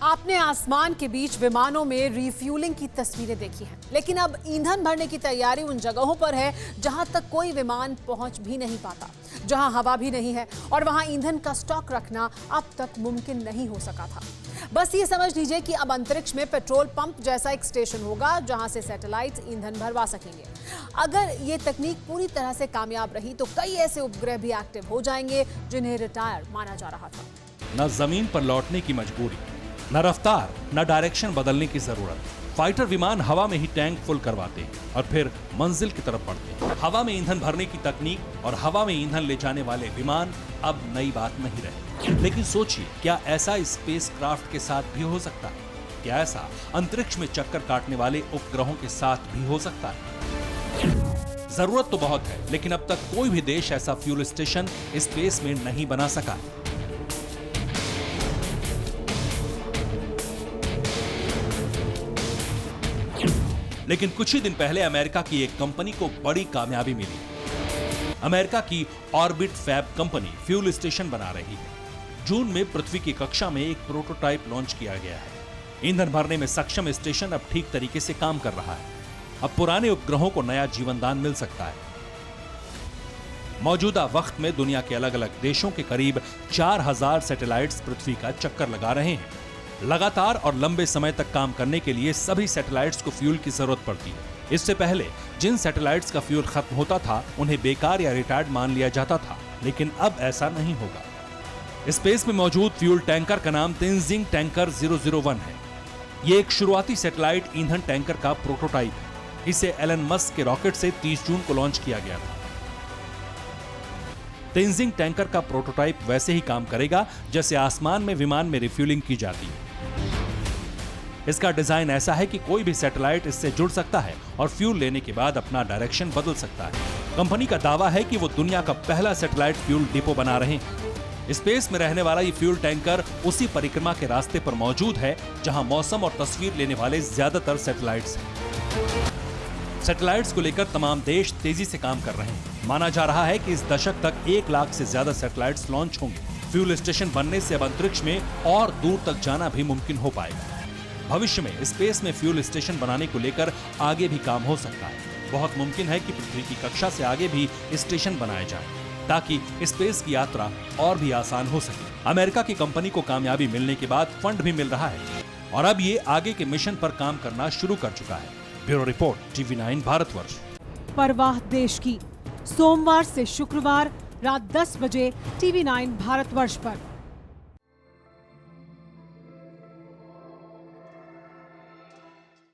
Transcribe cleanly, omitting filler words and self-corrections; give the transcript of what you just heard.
आपने आसमान के बीच विमानों में रिफ्यूलिंग की तस्वीरें देखी हैं, लेकिन अब ईंधन भरने की तैयारी उन जगहों पर है जहां तक कोई विमान पहुंच भी नहीं पाता, जहां हवा भी नहीं है और वहां ईंधन का स्टॉक रखना अब तक मुमकिन नहीं हो सका था। बस ये समझ लीजिए कि अब अंतरिक्ष में पेट्रोल पंप जैसा एक स्टेशन होगा जहां से सैटेलाइट ईंधन भरवा सकेंगे। अगर ये तकनीक पूरी तरह से कामयाब रही तो कई ऐसे उपग्रह भी एक्टिव हो जाएंगे जिन्हें रिटायर माना जा रहा था। न जमीन पर लौटने की मजबूरी, न रफ्तार, न डायरेक्शन बदलने की जरूरत। फाइटर विमान हवा में ही टैंक फुल करवाते हैं और फिर मंजिल की तरफ बढ़ते हैं। हवा में ईंधन भरने की तकनीक और हवा में ईंधन ले जाने वाले विमान अब नई बात नहीं रहे। लेकिन सोचिए, क्या ऐसा स्पेस क्राफ्ट के साथ भी हो सकता है? क्या ऐसा अंतरिक्ष में चक्कर काटने वाले उपग्रहों के साथ भी हो सकता है? जरूरत तो बहुत है, लेकिन अब तक कोई भी देश ऐसा फ्यूल स्टेशन स्पेस में नहीं बना सका। लेकिन कुछ ही दिन पहले अमेरिका की एक कंपनी को बड़ी कामयाबी मिली। अमेरिका की Orbit Fab company fuel station बना रही है। जून में पृथ्वी की कक्षा में एक प्रोटोटाइप लॉन्च किया गया है। ईंधन भरने में सक्षम स्टेशन अब ठीक तरीके से काम कर रहा है। अब पुराने उपग्रहों को नया जीवनदान मिल सकता है। मौजूदा वक्त में दुनिया के अलग अलग देशों के करीब 4000 सैटेलाइट्स पृथ्वी का चक्कर लगा रहे हैं। लगातार और लंबे समय तक काम करने के लिए सभी सैटेलाइट्स को फ्यूल की जरूरत पड़ती है। इससे पहले जिन सैटेलाइट्स का फ्यूल खत्म होता था उन्हें बेकार या रिटायर्ड मान लिया जाता था, लेकिन अब ऐसा नहीं होगा। स्पेस में मौजूद फ्यूल टैंकर का नाम तेनजिंग टैंकर 001 है। ये एक शुरुआती सैटेलाइट ईंधन टैंकर का प्रोटोटाइप है। इसे एलन मस्क के रॉकेट से 30 जून को लॉन्च किया गया था। तेनजिंग टैंकर का प्रोटोटाइप वैसे ही काम करेगा जैसे आसमान में विमान में रिफ्यूलिंग की जाती है। इसका डिजाइन ऐसा है कि कोई भी सैटेलाइट इससे जुड़ सकता है और फ्यूल लेने के बाद अपना डायरेक्शन बदल सकता है। कंपनी का दावा है कि वो दुनिया का पहला सैटेलाइट फ्यूल डिपो बना रहे हैं। स्पेस में रहने वाला ये फ्यूल टैंकर उसी परिक्रमा के रास्ते पर मौजूद है जहां मौसम और तस्वीर लेने वाले ज्यादातर सैटेलाइट्स हैं। सैटेलाइट्स को लेकर तमाम देश तेजी से काम कर रहे हैं। माना जा रहा है कि इस दशक तक 1 लाख से ज्यादा सैटेलाइट्स लॉन्च होंगे। फ्यूल स्टेशन बनने से अब अंतरिक्ष में और दूर तक जाना भी मुमकिन हो पाएगा। भविष्य में स्पेस में फ्यूल स्टेशन बनाने को लेकर आगे भी काम हो सकता है। बहुत मुमकिन है कि पृथ्वी की कक्षा से आगे भी स्टेशन बनाए जाएं, ताकि स्पेस की यात्रा और भी आसान हो सके। अमेरिका की कंपनी को कामयाबी मिलने के बाद फंड भी मिल रहा है और अब ये आगे के मिशन पर काम करना शुरू कर चुका है। Bureau report, TV9 Bharatvarsh. परवाह देश की, सोमवार से शुक्रवार रात 10 बजे TV9 भारतवर्ष पर।